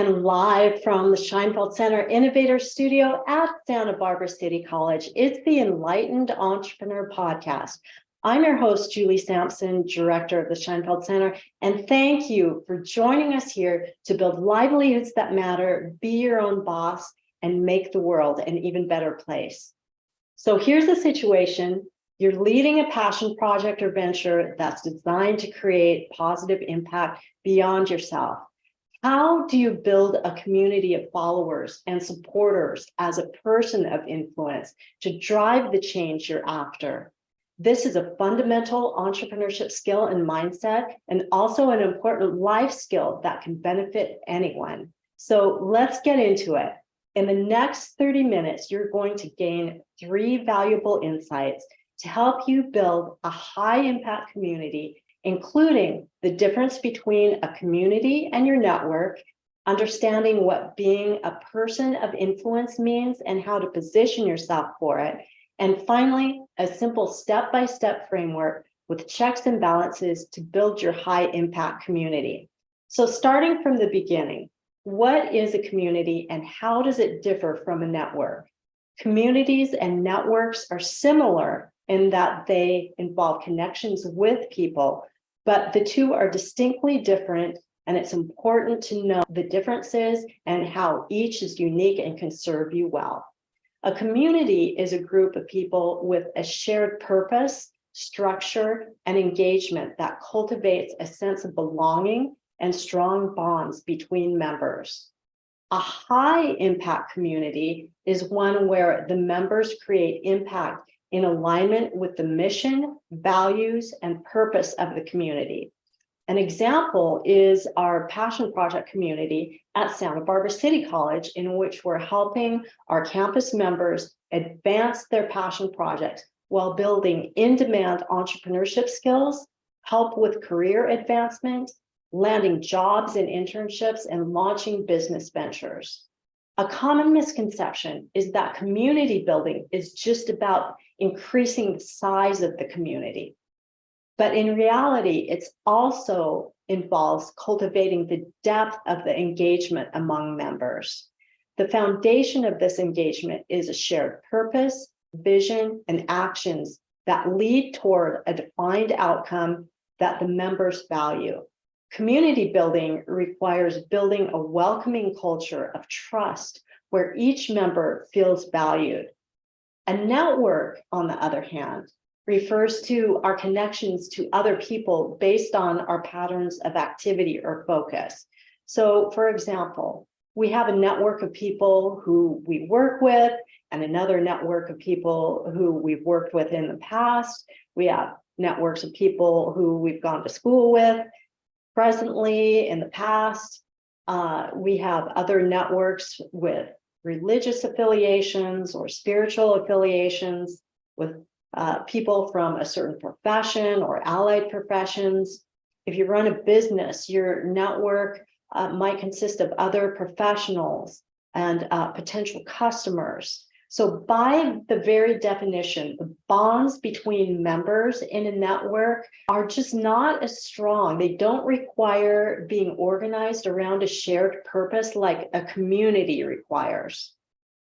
And live from the Scheinfeld Center Innovator Studio at Santa Barbara City College, it's the Enlightened Entrepreneur Podcast. I'm your host, Julie Samson, director of the Scheinfeld Center, and thank you for joining us here to build livelihoods that matter, be your own boss, and make the world an even better place. So here's the situation. You're leading a passion project or venture that's designed to create positive impact beyond yourself. How do you build a community of followers and supporters as a person of influence to drive the change you're after? This is a fundamental entrepreneurship skill and mindset, and also an important life skill that can benefit anyone. So let's get into it. In the next 30 minutes, you're going to gain 3 valuable insights to help you build a high impact community, including the difference between a community and your network, understanding what being a person of influence means and how to position yourself for it, and finally, a simple step-by-step framework with checks and balances to build your high impact community. So starting from the beginning, what is a community and how does it differ from a network? Communities and networks are similar in that they involve connections with people, but the two are distinctly different, and it's important to know the differences and how each is unique and can serve you well. A community is a group of people with a shared purpose, structure, and engagement that cultivates a sense of belonging and strong bonds between members. A high impact community is one where the members create impact in alignment with the mission, values, and purpose of the community. An example is our passion project community at Santa Barbara City College, in which we're helping our campus members advance their passion projects while building in-demand entrepreneurship skills, help with career advancement, landing jobs and internships, and launching business ventures. A common misconception is that community building is just about increasing the size of the community. But in reality, it also involves cultivating the depth of the engagement among members. The foundation of this engagement is a shared purpose, vision, and actions that lead toward a defined outcome that the members value. Community building requires building a welcoming culture of trust where each member feels valued. A network, on the other hand, refers to our connections to other people based on our patterns of activity or focus. So, for example, we have a network of people who we work with and another network of people who we've worked with in the past. We have networks of people who we've gone to school with presently, in the past. We have other networks with religious affiliations or spiritual affiliations, with people from a certain profession or allied professions. If you run a business, your network might consist of other professionals and potential customers. So by the very definition, the bonds between members in a network are just not as strong. They don't require being organized around a shared purpose like a community requires.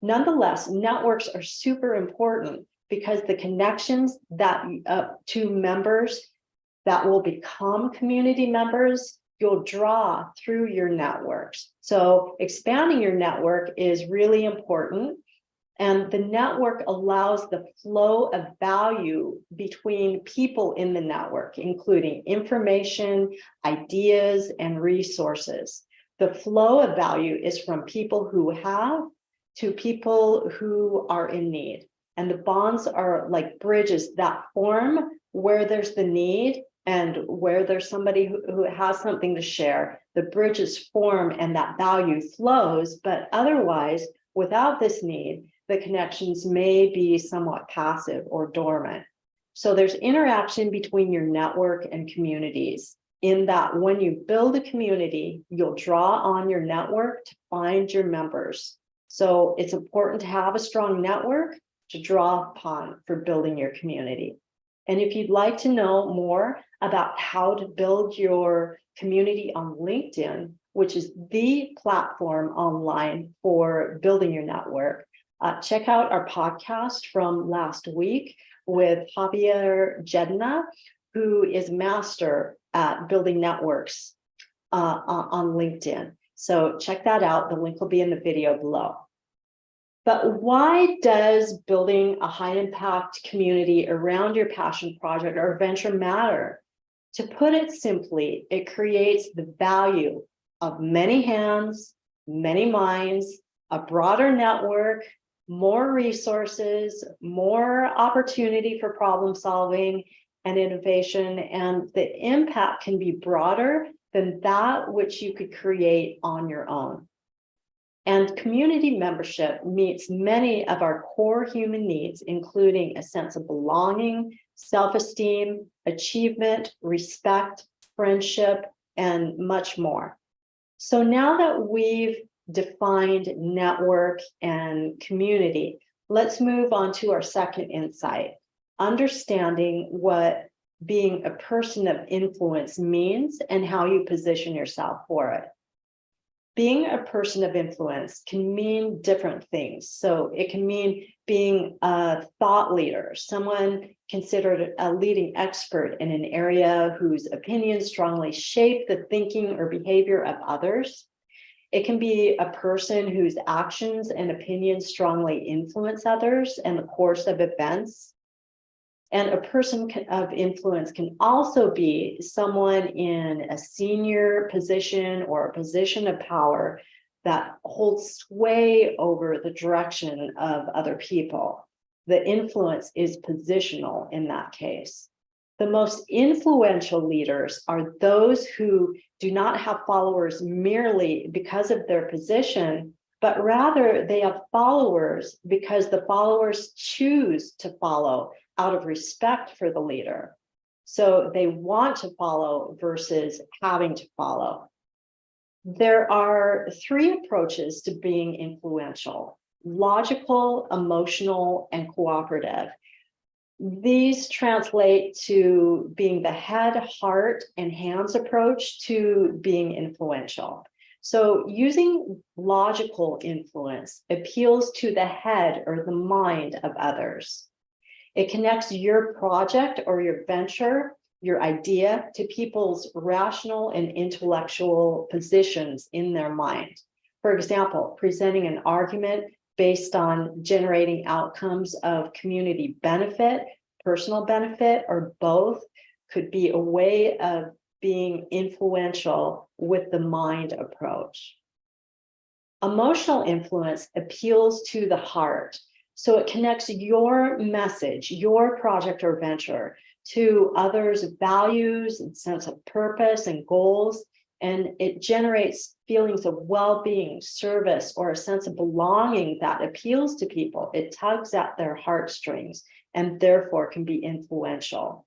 Nonetheless, networks are super important because the connections that to members that will become community members, you'll draw through your networks. So expanding your network is really important. And the network allows the flow of value between people in the network, including information, ideas, and resources. The flow of value is from people who have to people who are in need. And the bonds are like bridges that form where there's the need and where there's somebody who has something to share. The bridges form and that value flows, but otherwise, without this need, the connections may be somewhat passive or dormant. So there's interaction between your network and communities, in that when you build a community, you'll draw on your network to find your members. So it's important to have a strong network to draw upon for building your community. And if you'd like to know more about how to build your community on LinkedIn, which is the platform online for building your network. Check out our podcast from last week with Javier Jedna, who is master at building networks on LinkedIn. So check that out. The link will be in the video below. But why does building a high impact community around your passion project or venture matter? To put it simply, it creates the value of many hands, many minds, a broader network, more resources, more opportunity for problem solving and innovation, and the impact can be broader than that which you could create on your own. And community membership meets many of our core human needs, including a sense of belonging, self-esteem, achievement, respect, friendship, and much more. So now that we've defined network and community, let's move on to our second insight, understanding what being a person of influence means and how you position yourself for it. Being a person of influence can mean different things. So it can mean being a thought leader, someone considered a leading expert in an area whose opinions strongly shape the thinking or behavior of others. It can be a person whose actions and opinions strongly influence others and the course of events. And a person of influence can also be someone in a senior position or a position of power that holds sway over the direction of other people. The influence is positional in that case. The most influential leaders are those who do not have followers merely because of their position, but rather they have followers because the followers choose to follow out of respect for the leader. So they want to follow versus having to follow. There are three approaches to being influential: logical, emotional, and cooperative. These translate to being the head, heart, and hands approach to being influential. So using logical influence appeals to the head or the mind of others. It connects your project or your venture, your idea, to people's rational and intellectual positions in their mind. For example, presenting an argument based on generating outcomes of community benefit, personal benefit, or both could be a way of being influential with the mind approach. Emotional influence appeals to the heart. So it connects your message, your project or venture to others' values and sense of purpose and goals, and it generates feelings of well-being, service, or a sense of belonging that appeals to people. It tugs at their heartstrings and therefore can be influential.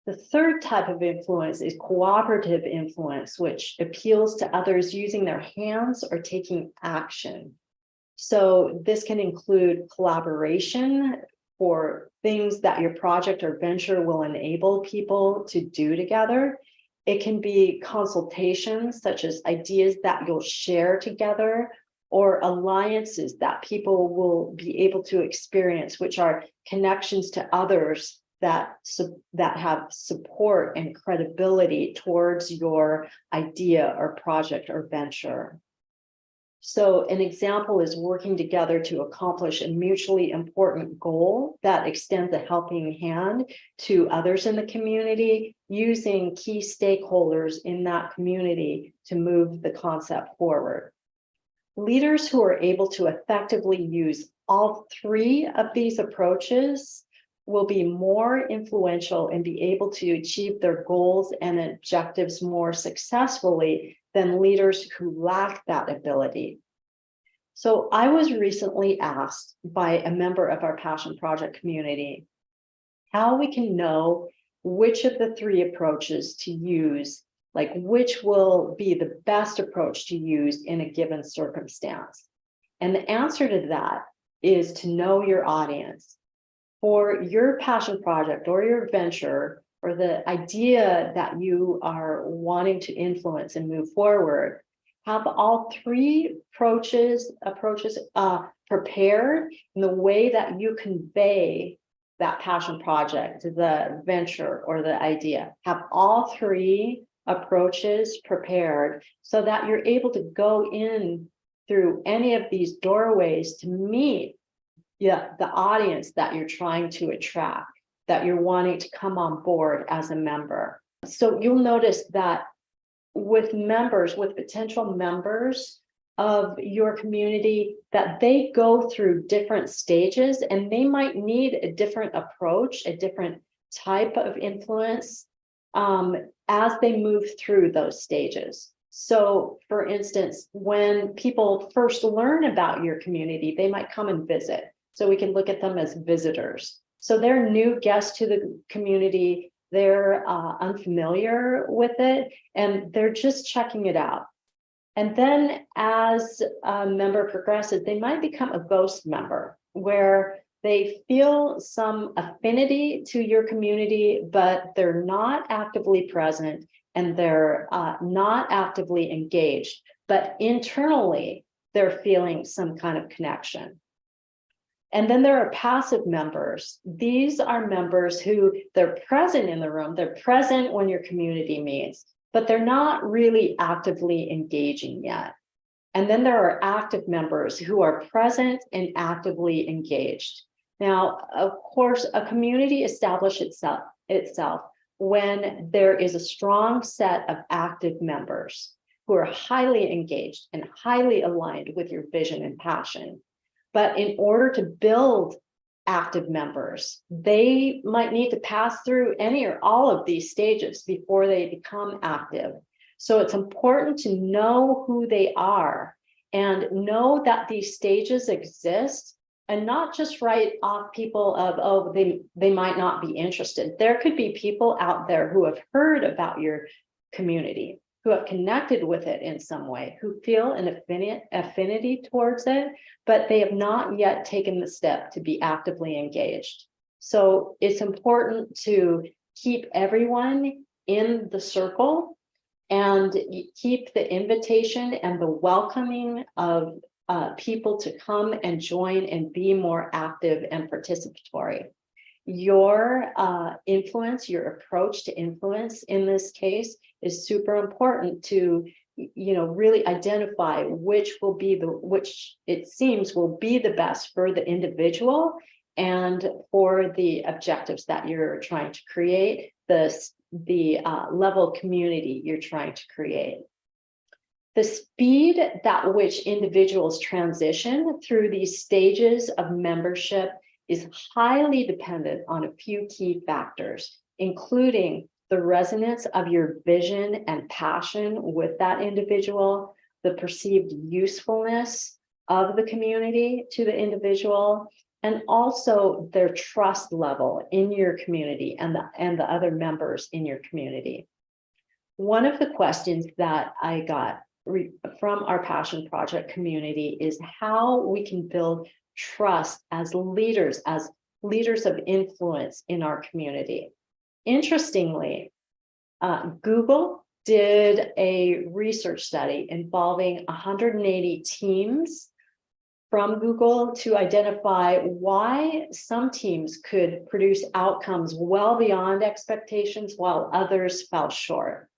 The third type of influence is cooperative influence, which appeals to others using their hands or taking action. So this can include collaboration for things that your project or venture will enable people to do together. It can be consultations, such as ideas that you'll share together, or alliances that people will be able to experience, which are connections to others that have support and credibility towards your idea or project or venture. So an example is working together to accomplish a mutually important goal that extends a helping hand to others in the community, using key stakeholders in that community to move the concept forward. Leaders who are able to effectively use all three of these approaches will be more influential and be able to achieve their goals and objectives more successfully than leaders who lack that ability. So I was recently asked by a member of our Passion Project community how we can know which of the three approaches to use, like which will be the best approach to use in a given circumstance. And the answer to that is to know your audience. For your passion project or your venture or the idea that you are wanting to influence and move forward, have all three approaches prepared in the way that you convey that passion project, the venture or the idea. Have all three approaches prepared so that you're able to go in through any of these doorways to meet the audience that you're trying to attract, that you're wanting to come on board as a member. So you'll notice that with potential members of your community, that they go through different stages and they might need a different approach, a different type of influence as they move through those stages. So for instance, when people first learn about your community, they might come and visit. So we can look at them as visitors. So they're new guests to the community. They're unfamiliar with it, and they're just checking it out. And then as a member progresses, they might become a ghost member, where they feel some affinity to your community, but they're not actively present and they're not actively engaged, but internally, they're feeling some kind of connection. And then there are passive members. These are members who they're present in the room, they're present when your community meets, but they're not really actively engaging yet. And then there are active members who are present and actively engaged. Now, of course, a community establishes itself when there is a strong set of active members who are highly engaged and highly aligned with your vision and passion. But in order to build active members, they might need to pass through any or all of these stages before they become active. So it's important to know who they are and know that these stages exist, and not just write off people of, oh, they might not be interested. There could be people out there who have heard about your community, who have connected with it in some way, who feel an affinity towards it, but they have not yet taken the step to be actively engaged. So it's important to keep everyone in the circle and keep the invitation and the welcoming of people to come and join and be more active and participatory. Your influence, your approach to influence in this case is super important to, really identify which it seems will be the best for the individual and for the objectives that you're trying to create, the level of community you're trying to create. The speed at which individuals transition through these stages of membership is highly dependent on a few key factors, including the resonance of your vision and passion with that individual, the perceived usefulness of the community to the individual, and also their trust level in your community and the other members in your community. One of the questions that I got from our passion project community is how we can build trust as leaders of influence in our community. Interestingly, Google did a research study involving 180 teams from Google to identify why some teams could produce outcomes well beyond expectations while others fell short.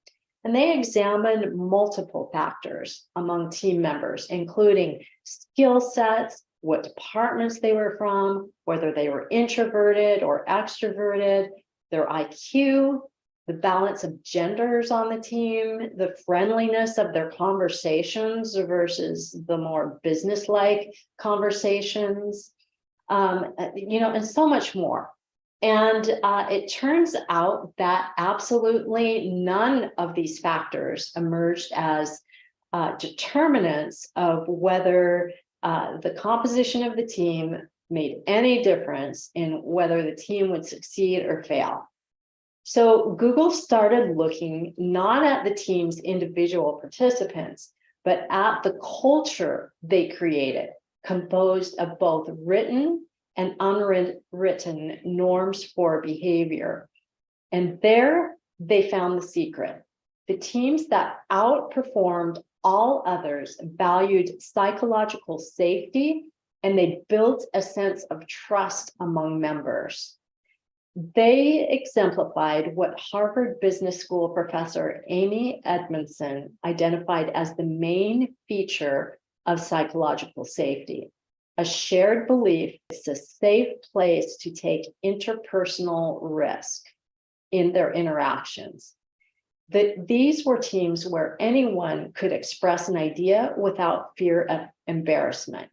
And they examined multiple factors among team members, including skill sets, what departments they were from, whether they were introverted or extroverted, their IQ, the balance of genders on the team, the friendliness of their conversations versus the more business-like conversations, and so much more. And it turns out that absolutely none of these factors emerged as determinants of whether the composition of the team made any difference in whether the team would succeed or fail. So Google started looking not at the team's individual participants, but at the culture they created, composed of both written and unwritten norms for behavior. And there they found the secret. The teams that outperformed all others valued psychological safety, and they built a sense of trust among members. They exemplified what Harvard Business School professor Amy Edmondson identified as the main feature of psychological safety: a shared belief it's a safe place to take interpersonal risk in their interactions. These were teams where anyone could express an idea without fear of embarrassment.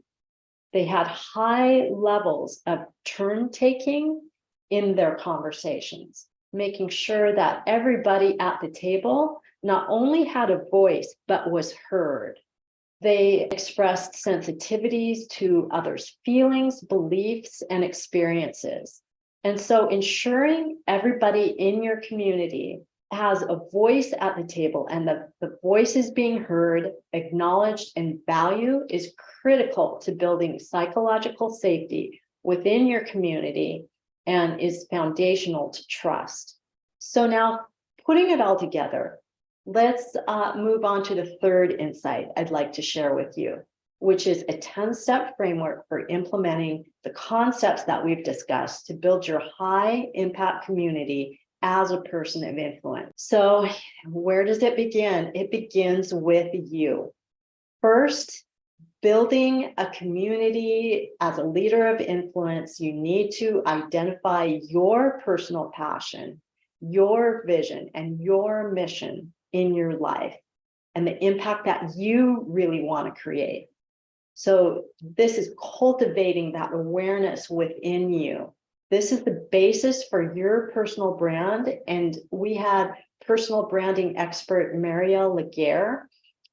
They had high levels of turn taking in their conversations, making sure that everybody at the table not only had a voice, but was heard. They expressed sensitivities to others' feelings, beliefs, and experiences. And so ensuring everybody in your community has a voice at the table and the voice is being heard, acknowledged, and valued is critical to building psychological safety within your community and is foundational to trust. So now, putting it all together, let's move on to the third insight I'd like to share with you, which is a 10-step framework for implementing the concepts that we've discussed to build your high impact community as a person of influence. So where does it begin? It begins with you. First, building a community as a leader of influence, you need to identify your personal passion, your vision, and your mission in your life, and the impact that you really want to create. So this is cultivating that awareness within you. This is the basis for your personal brand. And we had personal branding expert Marielle Laguerre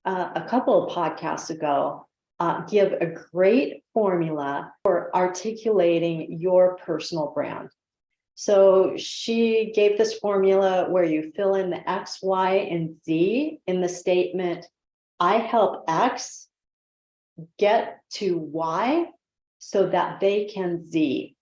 a couple of podcasts ago give a great formula for articulating your personal brand. So she gave this formula where you fill in the X, Y, and Z in the statement, I help X get to Y so that they can Z.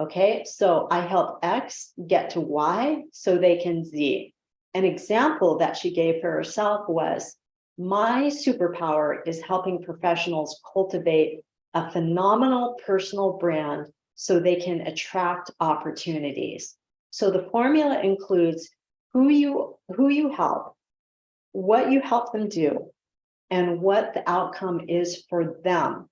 Okay, so I help X get to Y so they can Z. An example that she gave for herself was, my superpower is helping professionals cultivate a phenomenal personal brand so they can attract opportunities. So the formula includes who you help, what you help them do, and what the outcome is for them.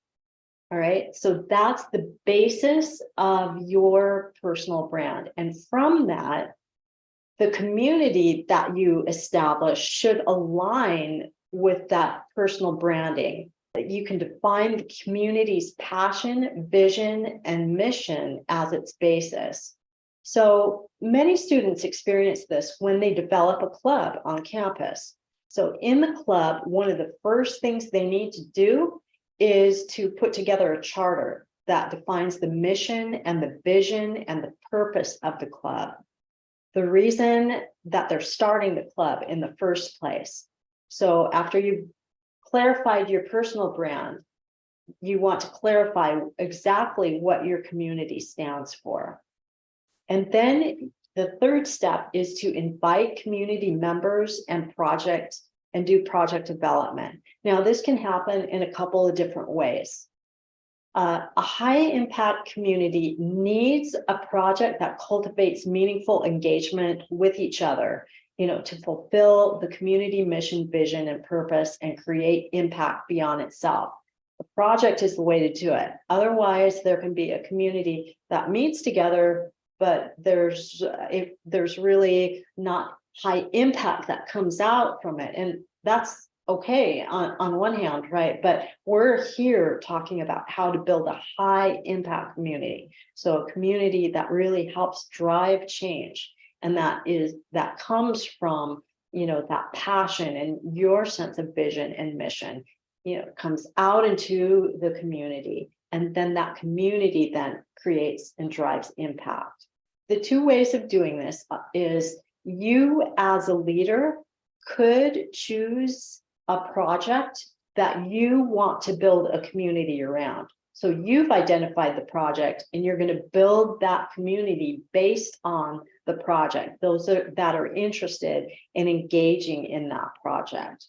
All right, so that's the basis of your personal brand. And from that, the community that you establish should align with that personal branding. You can define the community's passion, vision, and mission as its basis. So many students experience this when they develop a club on campus. So in the club, one of the first things they need to do is to put together a charter that defines the mission and the vision and the purpose of the club, the reason that they're starting the club in the first place. So after you've clarified your personal brand, you want to clarify exactly what your community stands for. And then the third step is to invite community members and do project development. Now, this can happen in a couple of different ways. A high impact community needs a project that cultivates meaningful engagement with each other, to fulfill the community mission, vision, and purpose and create impact beyond itself. The project is the way to do it. Otherwise, there can be a community that meets together, but there's really not high impact that comes out from it. And that's okay on one hand, right? But we're here talking about how to build a high impact community. So a community that really helps drive change. And that comes from, that passion and your sense of vision and mission, comes out into the community. And then that community then creates and drives impact. The two ways of doing this is you as a leader could choose a project that you want to build a community around. So you've identified the project and you're going to build that community based on the project, those that are interested in engaging in that project.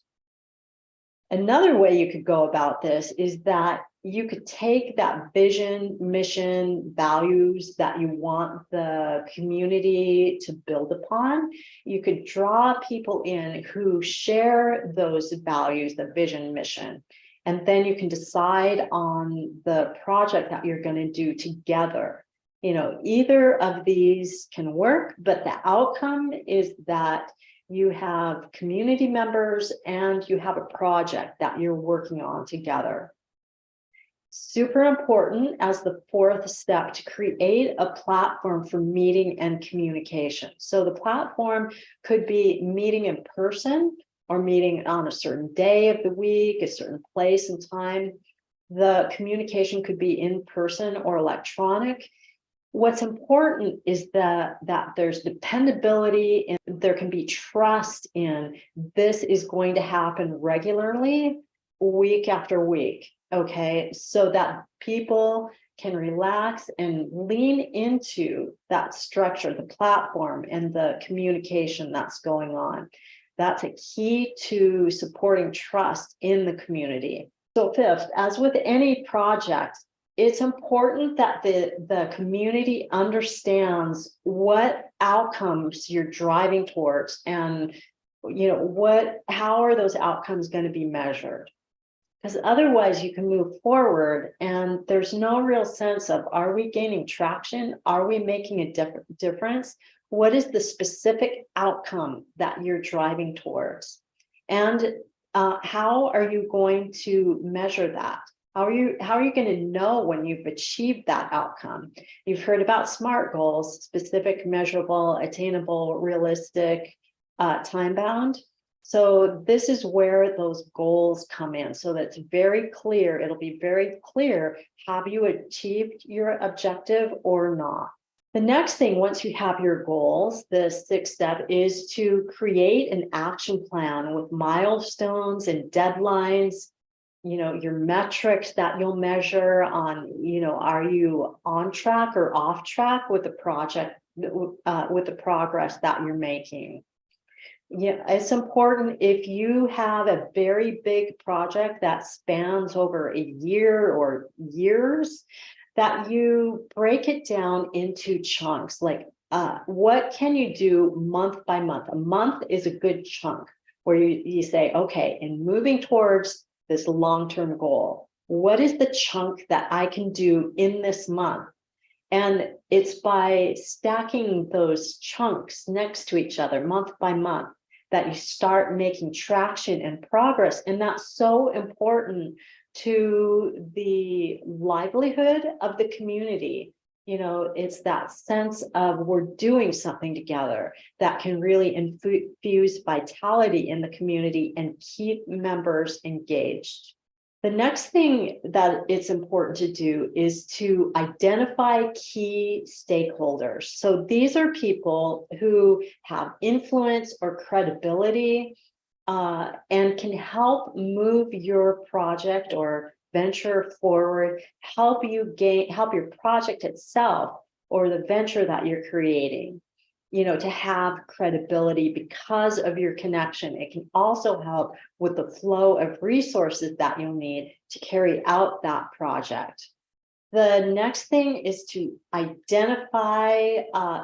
Another way you could go about this is that you could take that vision, mission, values that you want the community to build upon. You could draw people in who share those values, the vision, mission, and then you can decide on the project that you're going to do together. Either of these can work, but the outcome is that you have community members and you have a project that you're working on together. Super important as the fourth step to create a platform for meeting and communication. So the platform could be meeting in person or meeting on a certain day of the week, a certain place and time. The communication could be in person or electronic. What's important is that there's dependability and there can be trust in this is going to happen regularly, week after week, okay? So that people can relax and lean into that structure, the platform, and the communication that's going on. That's a key to supporting trust in the community. So fifth, as with any project, it's important that the community understands what outcomes you're driving towards and how are those outcomes going to be measured, because otherwise you can move forward and there's no real sense of, are we gaining traction, are we making a difference, what is the specific outcome that you're driving towards, and how are you going to measure that? How are you going to know when you've achieved that outcome? You've heard about SMART goals: specific, measurable, attainable, realistic, time bound. So this is where those goals come in. So that's very clear. It'll be very clear, have you achieved your objective or not? The next thing, once you have your goals, the sixth step is to create an action plan with milestones and deadlines. Your metrics that you'll measure on, are you on track or off track with the project, with the progress that you're making? Yeah, it's important if you have a very big project that spans over a year or years, that you break it down into chunks. Like, what can you do month by month? A month is a good chunk where you say, okay, in moving towards this long-term goal, what is the chunk that I can do in this month? And it's by stacking those chunks next to each other month by month that you start making traction and progress. And that's so important to the livelihood of the community. It's that sense of we're doing something together that can really infuse vitality in the community and keep members engaged. The next thing that it's important to do is to identify key stakeholders. So these are people who have influence or credibility and can help move your project or venture forward, help your project itself or the venture that you're creating, to have credibility because of your connection. It can also help with the flow of resources that you'll need to carry out that project. The next thing is to identify,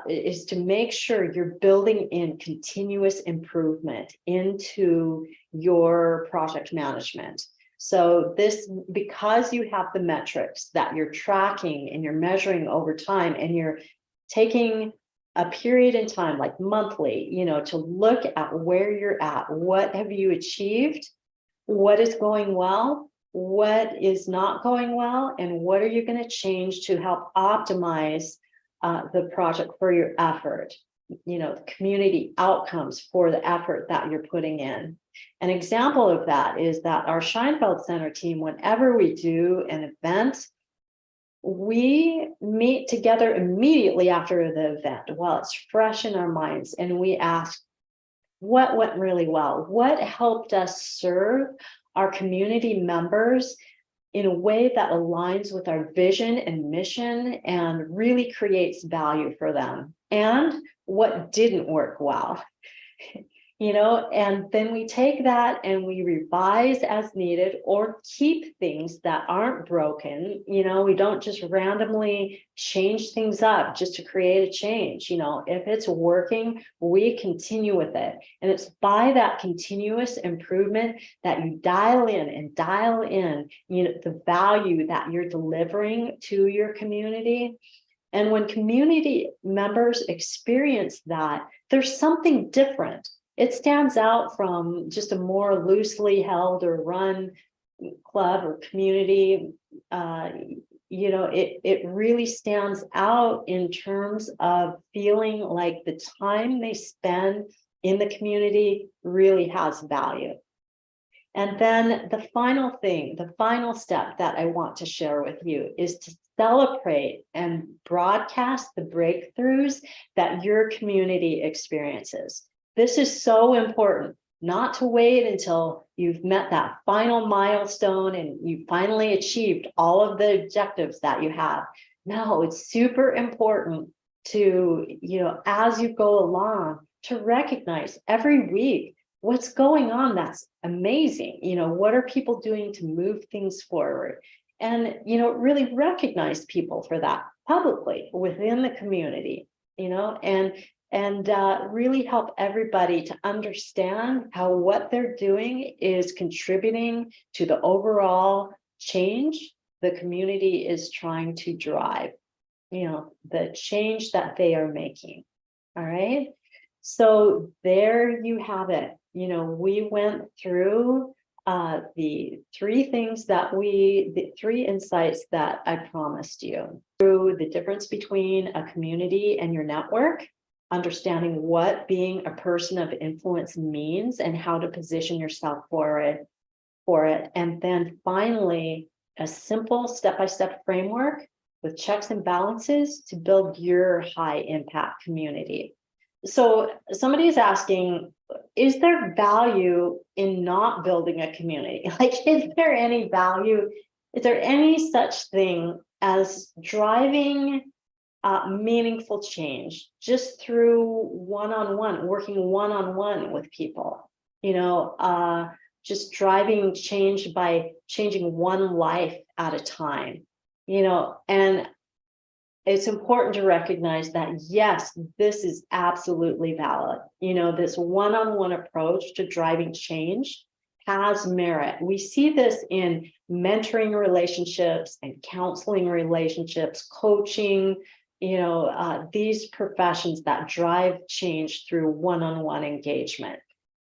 is to make sure you're building in continuous improvement into your project management. So this, because you have the metrics that you're tracking and you're measuring over time, and you're taking a period in time, like monthly, to look at where you're at, what have you achieved, what is going well, what is not going well, and what are you going to change to help optimize the project for your effort, the community outcomes for the effort that you're putting in. An example of that is that our Scheinfeld Center team, whenever we do an event, we meet together immediately after the event while it's fresh in our minds, and we ask, what went really well? What helped us serve our community members in a way that aligns with our vision and mission and really creates value for them. And what didn't work well. And then we take that and we revise as needed or keep things that aren't broken. We don't just randomly change things up just to create a change. If it's working, we continue with it. And it's by that continuous improvement that you dial in, the value that you're delivering to your community. And when community members experience that, there's something different. It stands out from just a more loosely held or run club or community. It really stands out in terms of feeling like the time they spend in the community really has value. And then the final step that I want to share with you is to celebrate and broadcast the breakthroughs that your community experiences. This is so important, not to wait until you've met that final milestone and you finally achieved all of the objectives that you have. No, it's super important to, as you go along, to recognize every week what's going on that's amazing. What are people doing to move things forward? And, really recognize people for that publicly within the community, and really help everybody to understand how what they're doing is contributing to the overall change the community is trying to drive, the change that they are making. All right. So there you have it. We went through the three insights that I promised you, through the difference between a community and your network, understanding what being a person of influence means and how to position yourself for it. And then finally, a simple step-by-step framework with checks and balances to build your high impact community. So somebody is asking, is there value in not building a community? Is there any value? Is there any such thing as driving meaningful change just through working one-on-one with people? Just driving change by changing one life at a time, and it's important to recognize that, yes, this is absolutely valid. This one-on-one approach to driving change has merit. We see this in mentoring relationships and counseling relationships, coaching, these professions that drive change through one-on-one engagement.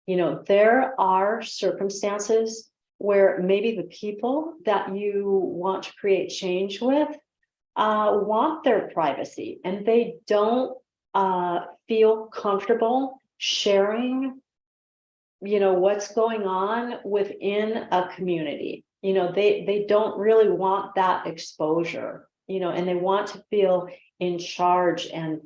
There are circumstances where maybe the people that you want to create change with want their privacy and they don't feel comfortable sharing, what's going on within a community. They don't really want that exposure, and they want to feel in charge and,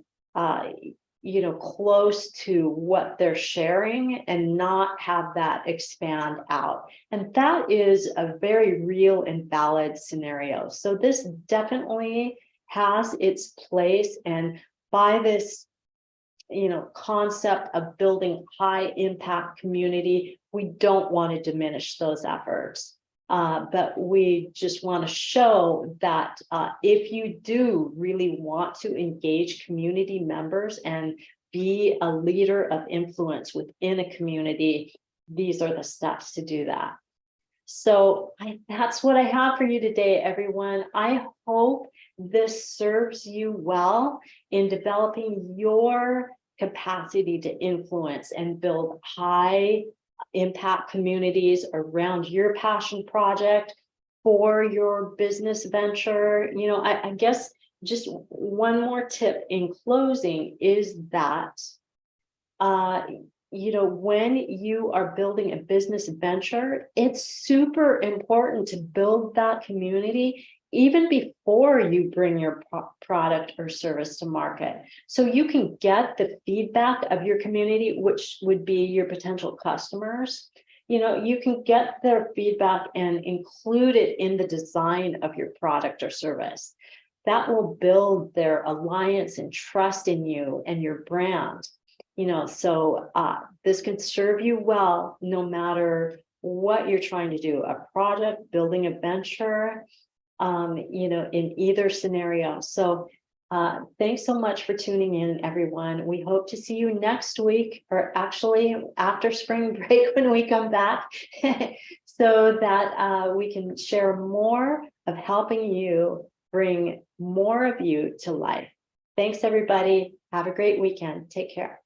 close to what they're sharing and not have that expand out. And that is a very real and valid scenario. So this definitely has its place. And by this, concept of building high impact community, we don't want to diminish those efforts. But we just want to show that if you do really want to engage community members and be a leader of influence within a community, these are the steps to do that. So that's what I have for you today, everyone. I hope this serves you well in developing your capacity to influence and build high impact communities around your passion project for your business venture. I guess just one more tip in closing is that, when you are building a business venture, it's super important to build that community even before you bring your product or service to market. So you can get the feedback of your community, which would be your potential customers, you can get their feedback and include it in the design of your product or service. That will build their alliance and trust in you and your brand. So this can serve you well no matter what you're trying to do, a project, building a venture, in either scenario. So thanks so much for tuning in, everyone. We hope to see you next week, or actually after spring break when we come back, so that we can share more of helping you bring more of you to life. Thanks, everybody. Have a great weekend. Take care.